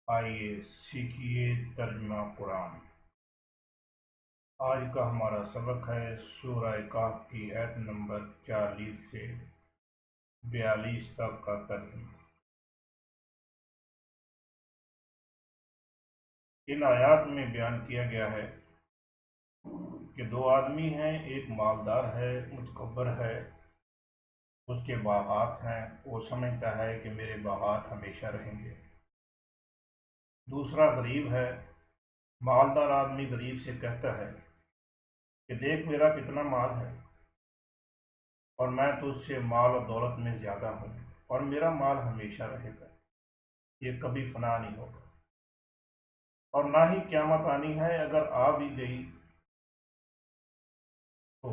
آئیے سیکھیے ترجمہ قرآن۔ آج کا ہمارا سبق ہے سورہ کہف کی آیت نمبر 40 سے 42 تک کا ترجمہ۔ ان آیات میں بیان کیا گیا ہے کہ دو آدمی ہیں، ایک مالدار ہے، متکبر ہے، اس کے باغات ہیں، وہ سمجھتا ہے کہ میرے باغات ہمیشہ رہیں گے۔ دوسرا غریب ہے، مالدار آدمی غریب سے کہتا ہے کہ دیکھ میرا کتنا مال ہے اور میں تجھ سے مال و دولت میں زیادہ ہوں، اور میرا مال ہمیشہ رہے گا، یہ کبھی فنا نہیں ہوگا، اور نہ ہی قیامت آنی ہے۔ اگر آ بھی گئی تو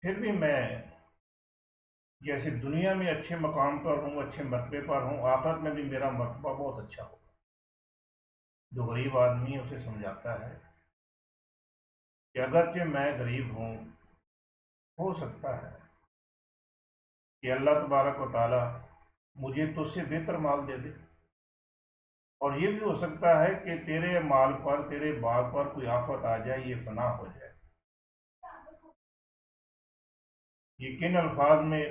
پھر بھی میں جیسے دنیا میں اچھے مقام پر ہوں، اچھے مرتبے پر ہوں، آخرت میں بھی میرا مرتبہ بہت اچھا ہوگا۔ جو غریب آدمی ہے اسے سمجھاتا ہے کہ اگرچہ میں غریب ہوں، ہو سکتا ہے کہ اللہ تبارک و تعالی مجھے تجھ سے بہتر مال دے دے، اور یہ بھی ہو سکتا ہے کہ تیرے مال پر، تیرے باغ پر کوئی آفت آ جائے، یہ فنا ہو جائے۔ یہ کن الفاظ میں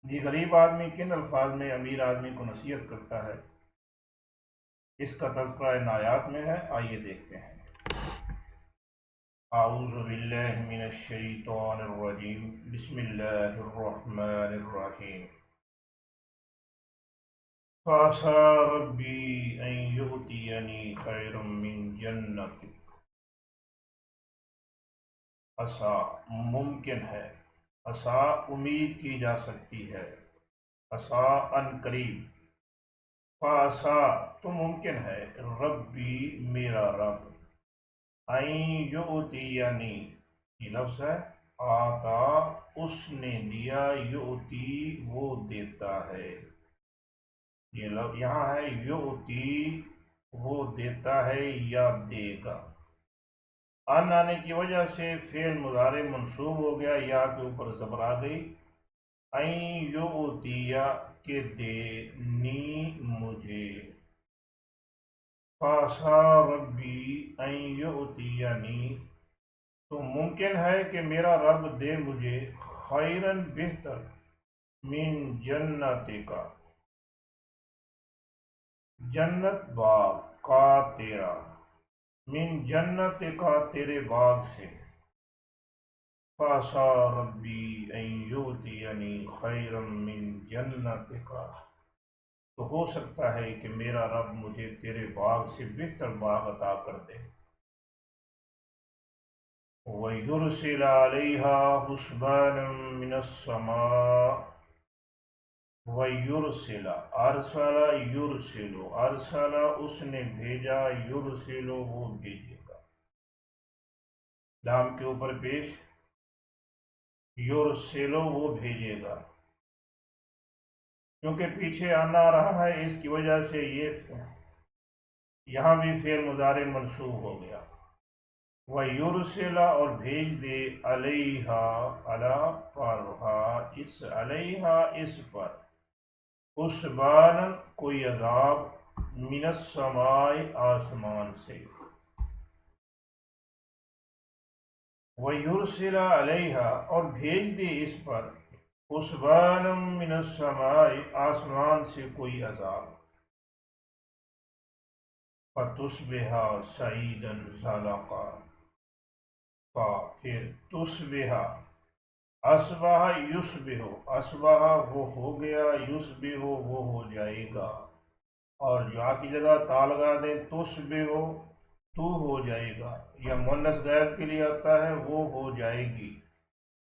یہ غریب آدمی کن الفاظ میں امیر آدمی کو نصیحت کرتا ہے، اس کا تذکرہ ان آیات میں ہے۔ آئیے دیکھتے ہیں۔ اعوذ باللہ من الشیطان الرجیم، بسم اللہ الرحمن الرحیم۔ فَعَسَىٰ رَبِّي أَن يُؤْتِيَنِي خَيْرًا مِّن جَنَّتِكَ۔ عسا ممکن ہے، عسا امید کی جا سکتی ہے، عسا ان قریب۔ فَعَسَىٰ تو ممکن ہے، ربی میرا رب، ان یؤتینی یہ لفظ ہے، آتا اس نے دیا، یؤتی وہ دیتا ہے، یہ لفظ یہاں ہے یؤتی وہ دیتا ہے یا دے گا۔ ان آنے کی وجہ سے فعل مضارع منصوب ہو گیا، یا کے اوپر زبر آ گئی۔ این یؤتیا کہ دینی مجھے، فَعَسَىٰ رَبِّی أَن يُؤْتِيَنِی تو ممکن ہے کہ میرا رب دے مجھے، خیراً بہتر، من جنتک جنت باغ کا تیرا، من جنتک تیرے باغ سے، فَعَسَىٰ رَبِّی أَن يُؤْتِيَنِی خَیْرًا مِّن جَنَّتِکَ تو ہو سکتا ہے کہ میرا رب مجھے تیرے باغ سے بہتر باغ عطا کر دے۔ وَيُرْسِلَ عَلَيْهَا حُسْبَانًا مِّنَ السَّمَاءِ وَيُرْسِلَ ارسل یرسل ارسل اس نے بھیجا، یرسل وہ بھیجے گا، لام کے اوپر پیش، یرسل وہ بھیجے گا، کیونکہ پیچھے آنا آ رہا ہے، اس کی وجہ سے یہ یہاں بھی فعل مضارع منصوب ہو گیا۔ وَيُرْسِلَ اور بھیج دے، علیہا علی پر، اس علیہا اس پر، حسباناً کوئی عذاب، من السماء آسمان سے، وَيُرْسِلَ علیہا اور بھیج دے اس پر، حسباناً من السماء آسمان سے کوئی عذاب، فَتُصْبِحَ صَعِیدًا زَلَقًا پھر تصبح اصبح یصبح، اصبح وہ ہو گیا، یصبح وہ ہو جائے گا، اور جو کی جگہ تا لگا دیں، تصبح تو ہو جائے گا، یا مؤنث غائب کے لیے آتا ہے وہ ہو جائے گی،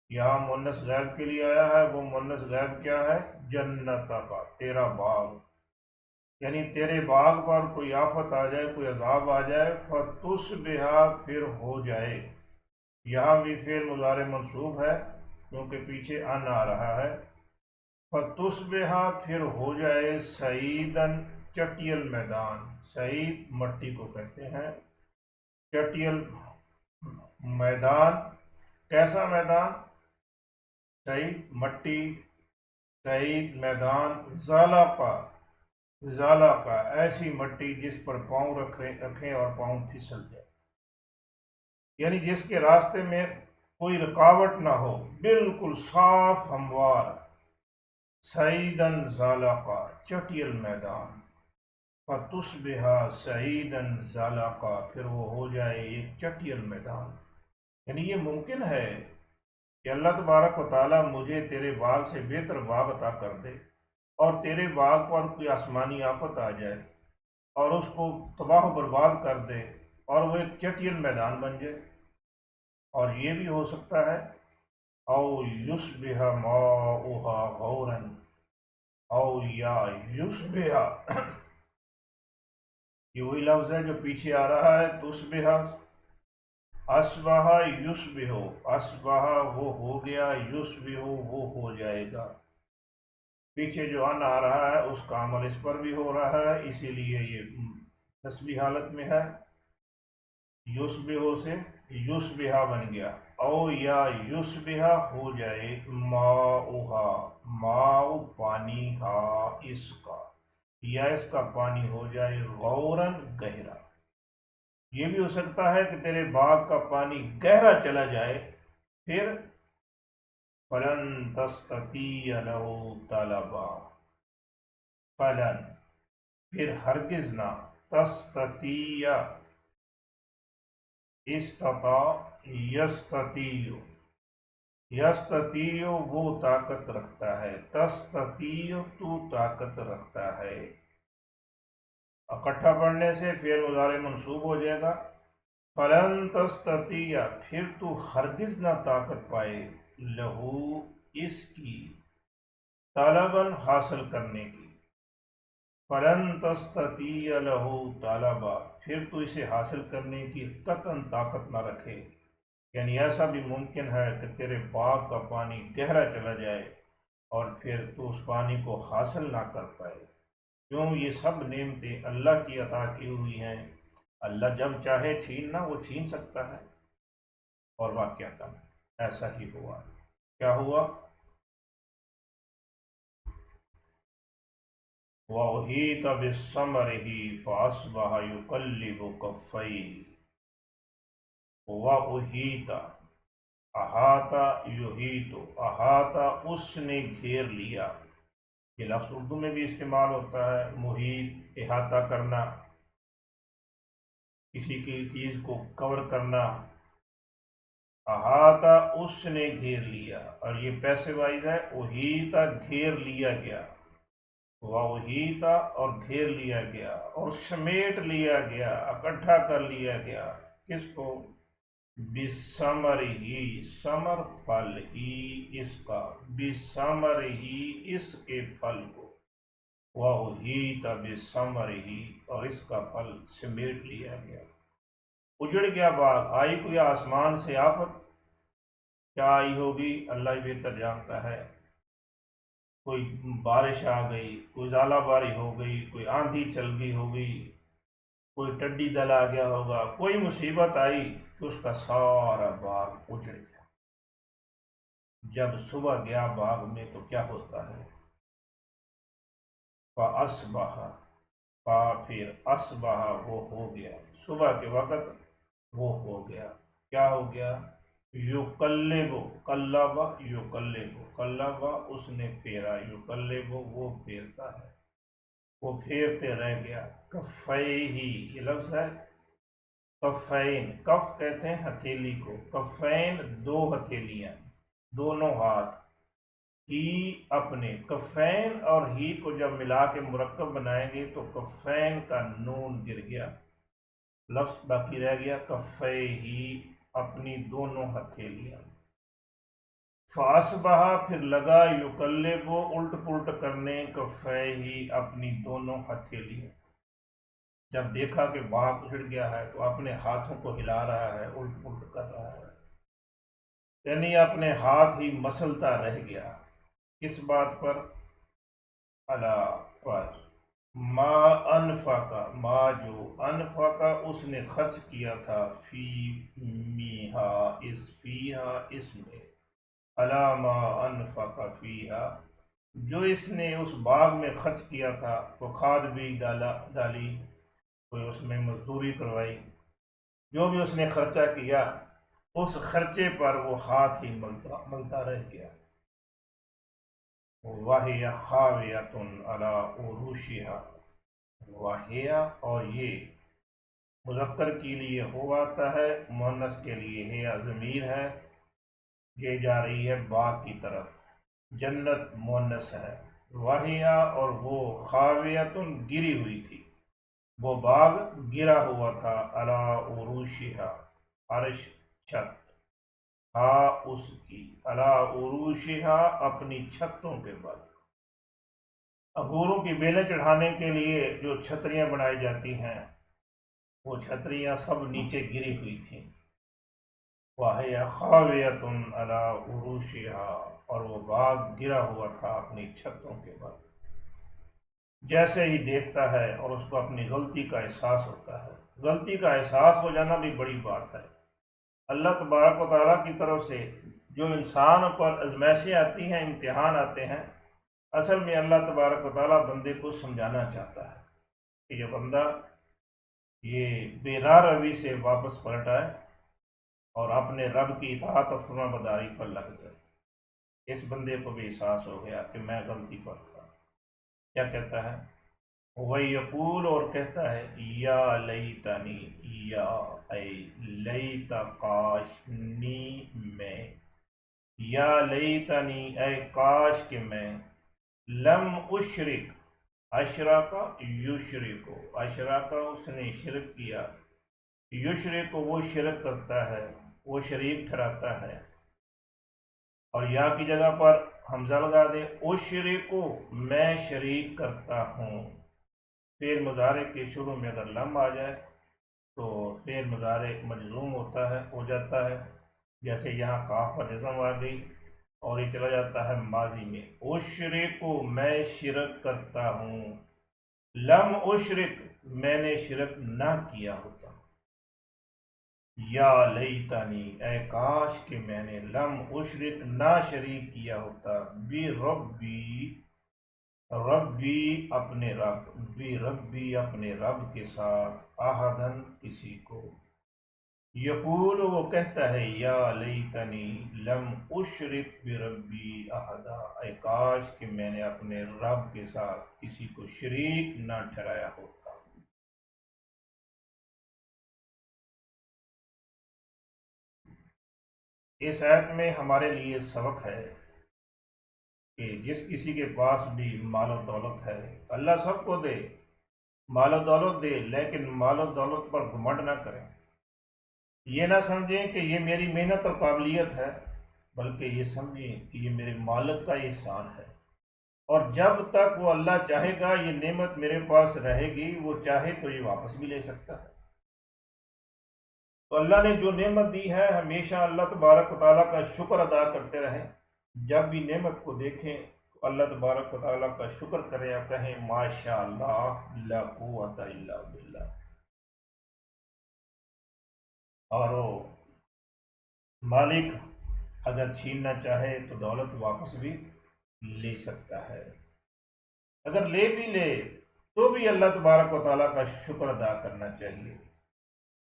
یہاں مؤنث غائب کے لیے آیا ہے، وہ مؤنث غائب کیا ہے؟ جنت کا تیرا باغ، یعنی تیرے باغ پر کوئی آفت آ جائے، کوئی عذاب آ جائے، فَتُصْبِحَ پھر ہو جائے، یہاں بھی فعل مضارع منصوب ہے کیونکہ پیچھے ان آ رہا ہے، فَتُصْبِحَ پھر ہو جائے، صعیداً چٹیل میدان، صعید مٹی کو کہتے ہیں، چٹیل میدان، کیسا میدان؟ صعید مٹی، صعید میدان، زلقا زالہ کا ایسی مٹی جس پر پاؤں رکھیں اور پاؤں پھسل جائے، یعنی جس کے راستے میں کوئی رکاوٹ نہ ہو، بالکل صاف ہموار، سعیدن زالہ کا چٹیل میدان، فتصبح سعیدن زالہ کا پھر وہ ہو جائے ایک چٹیل میدان۔ یعنی یہ ممکن ہے کہ اللہ تبارک و تعالیٰ مجھے تیرے باغ سے بہتر باغ عطا کر دے، اور تیرے باغ پر کوئی آسمانی آفت آ جائے اور اس کو تباہ و برباد کر دے اور وہ ایک چٹیل میدان بن جائے۔ اور یہ بھی ہو سکتا ہے او یصبح ماؤہا غورا، او یا یصبح یہ وہی لفظ ہے جو پیچھے آ رہا ہے تصبح، اصبح یصبح، اصبح وہ ہو گیا، یصبح وہ ہو جائے گا۔ پیچھے جو ان آ رہا ہے اس کا عمل اس پر بھی ہو رہا ہے، اسی لیے یہ تسبیح حالت میں ہے، یصبح سے یصبح بن گیا، او یا یصبح ہو جائے ماؤہا، ماؤ پانی، ہا اس کا، یا اس کا پانی ہو جائے غوراً گہرا۔ یہ بھی ہو سکتا ہے کہ تیرے باغ کا پانی گہرا چلا جائے، پھر فلن تستطیع لہ طلبا، فلن پھر ہرگز نہ، تستطیع استطاع یستطیع، یستطیع وہ طاقت رکھتا ہے، تستطیع تو طاقت رکھتا ہے۔ اکٹھا پڑھنے سے فعل مضارع منصوب ہو جائے گا، فلن تستطیع پھر تو ہرگز نہ طاقت پائے، لہو اس کی، طلباً حاصل کرنے کی، فلن تستطیع لہ طلبا پھر تو اسے حاصل کرنے کی قطعاً طاقت نہ رکھے۔ یعنی ایسا بھی ممکن ہے کہ تیرے باغ کا پانی گہرا چلا جائے اور پھر تو اس پانی کو حاصل نہ کر پائے، کیوں یہ سب نعمتیں اللہ کی عطا کی ہوئی ہیں، اللہ جب چاہے چھیننا وہ چھین سکتا ہے۔ اور واقعتاً ایسا ہی ہوا۔ کیا ہوا؟ وَأُحِيطَ بِثَمَرِهِ فَأَصْبَحَ يُقَلِّبُ كَفَّيْهِ، وَأُحِيطَ احاطہ، یحیط احاطہ اس نے گھیر لیا، یہ لفظ اردو میں بھی استعمال ہوتا ہے، محیط احاطہ کرنا، کسی کی چیز کو کور کرنا، احاطہ اس نے گھیر لیا، اور یہ پیسے وائز ہے، احیطہ گھیر لیا گیا، واحیطہ اور گھیر لیا گیا اور سمیٹ لیا گیا، اکٹھا کر لیا گیا، کس کو؟ بثمر ہی، ثمر پھل ہی اس کا، بثمر ہی اس کے پھل کو، واحیط بثمر ہی اور اس کا پھل سمیٹ لیا گیا۔ اجڑ گیا باغ، آئی کوئی آسمان سے آفت، کیا آئی ہوگی اللہ ہی بہتر جانتا ہے، کوئی بارش آ گئی، کوئی ژالہ باری ہو گئی، کوئی آندھی چل گئی ہوگی، کوئی ٹڈی دل آ گیا ہوگا، کوئی مصیبت آئی کہ اس کا سارا باغ اجڑ گیا۔ جب صبح گیا باغ میں تو کیا ہوتا ہے؟ فَأَصْبَحَ، پھر اصبح وہ ہو گیا، صبح کے وقت وہ ہو گیا، کیا ہو گیا؟ یقلب، قلب یقلب، قلب اس نے پھیرا، یقلب وہ پھیرتا ہے، وہ پھیرتے رہ گیا، کفیہ یہ لفظ ہے، کفین، کف کہتے ہیں ہتھیلی کو، کفین دو ہتھیلیاں، دونوں ہاتھ، ہی اپنے، کفین اور ہی کو جب ملا کے مرکب بنائیں گے تو کفین کا نون گر گیا، لفظ باقی رہ گیا کفیہ اپنی دونوں ہتھیلیاں، فاصبح پھر لگا یقلب الٹ پلٹ کرنے، کفیہ اپنی دونوں ہتھیلیاں، جب دیکھا کہ باغ اجڑ گیا ہے تو اپنے ہاتھوں کو ہلا رہا ہے، الٹ پلٹ کر رہا ہے، یعنی اپنے ہاتھ ہی مسلتا رہ گیا، کس بات پر؟ اللہ پر، ما انفقا، ما جو انفقا اس نے خرچ کیا تھا، فی میہا اس، فیہا اس میں، الا ما انفق فیہا جو اس نے اس باغ میں خرچ کیا تھا، وہ کھاد بھی ڈالی، کوئی اس میں مزدوری کروائی، جو بھی اس نے خرچہ کیا اس خرچے پر وہ ہاتھ ہی ملتا رہ گیا۔ وَهِيَ خَاوِيَةٌ عَلَىٰ عُرُوشِهَا، واہیا اور یہ مذکر کے لیے ہو آتا ہے، مؤنث کے لیے ہے ضمیر ہے، یہ جا رہی ہے باغ کی طرف، جنت مؤنث ہے، واہیا اور وہ خاویتن گری ہوئی تھی، وہ باغ گرا ہوا تھا، علی عروشہا عرش چھت، ہا اس کی، علی عروشہا اپنی چھتوں کے بل۔ انگوروں کی بیلیں چڑھانے کے لیے جو چھتریاں بنائی جاتی ہیں وہ چھتریاں سب نیچے گری ہوئی تھیں، وَهِيَ خَاوِيَةٌ عَلَىٰ عُرُوشِهَا اور وہ باغ گرا ہوا تھا اپنی چھتوں کے بل۔ جیسے ہی دیکھتا ہے اور اس کو اپنی غلطی کا احساس ہوتا ہے، غلطی کا احساس ہو جانا بھی بڑی بات ہے۔ اللہ تبارک و تعالیٰ کی طرف سے جو انسان پر آزمائشیں آتی ہیں، امتحان آتے ہیں، اصل میں اللہ تبارک و تعالیٰ بندے کو سمجھانا چاہتا ہے کہ یہ بندہ یہ بے راہ روی سے واپس پلٹ آئے اور اپنے رب کی اطاعت اور فرما برداری پر لگ جائے۔ اس بندے کو بھی احساس ہو گیا کہ میں غلطی پر تھا، کیا کہتا ہے؟ وَيَقُول اور کہتا ہے یا لیتنی، یا اے لیت کاش، نی میں، یا لیتنی اے کاش کہ میں، لم اشرک، اشرکا یشرکو، اشرکا اس نے شرک کیا، یشرک وہ شرک کرتا ہے، وہ شریک ٹھہراتا ہے، اور یا کی جگہ پر حمزہ لگا دے، اشرکو میں شریک کرتا ہوں۔ فعل مضارع کے شروع میں اگر لم آ جائے تو فعل مضارع مجزوم ہوتا ہے، ہو جاتا ہے، جیسے یہاں کاف پر جزم آ گئی اور یہ چلا جاتا ہے ماضی میں، اشرکو میں شرک کرتا ہوں، لم اشرک میں نے شرک نہ کیا ہوتا، یا لیتنی اے کاش کہ میں نے، لم اشرک نہ شریک کیا ہوتا، بی ربی، ربی اپنے رب، بی ربی اپنے رب کے ساتھ، احدن کسی کو، یقول وہ کہتا ہے یا لیتنی لم اشرک بربی احدا، اے کاش کہ میں نے اپنے رب کے ساتھ کسی کو شریک نہ ٹھہرایا ہوتا۔ اس آیت میں ہمارے لیے سبق ہے کہ جس کسی کے پاس بھی مال و دولت ہے، اللہ سب کو دے، مال و دولت دے، لیکن مال و دولت پر گھمنڈ نہ کریں، یہ نہ سمجھیں کہ یہ میری محنت اور قابلیت ہے، بلکہ یہ سمجھیں کہ یہ میرے مالک کا احسان ہے، اور جب تک وہ اللہ چاہے گا یہ نعمت میرے پاس رہے گی، وہ چاہے تو یہ واپس بھی لے سکتا ہے۔ تو اللہ نے جو نعمت دی ہے ہمیشہ اللہ تبارک و تعالیٰ کا شکر ادا کرتے رہیں، جب بھی نعمت کو دیکھیں تو اللہ تبارک و تعالیٰ کا شکر کریں اور کہیں ماشاء اللہ لا قوت الا باللہ، اور وہ مالک اگر چھیننا چاہے تو دولت واپس بھی لے سکتا ہے، اگر لے بھی لے تو بھی اللہ تبارک و تعالیٰ کا شکر ادا کرنا چاہیے،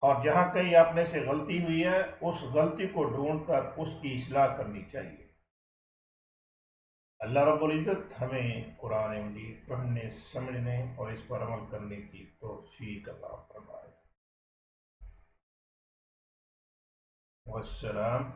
اور جہاں کہیں آپ نے سے غلطی ہوئی ہے اس غلطی کو ڈھونڈ کر اس کی اصلاح کرنی چاہیے۔ اللہ رب العزت ہمیں قرآن مجید پڑھنے، سمجھنے اور اس پر عمل کرنے کی توفیق عطا فرمائے۔ والسلام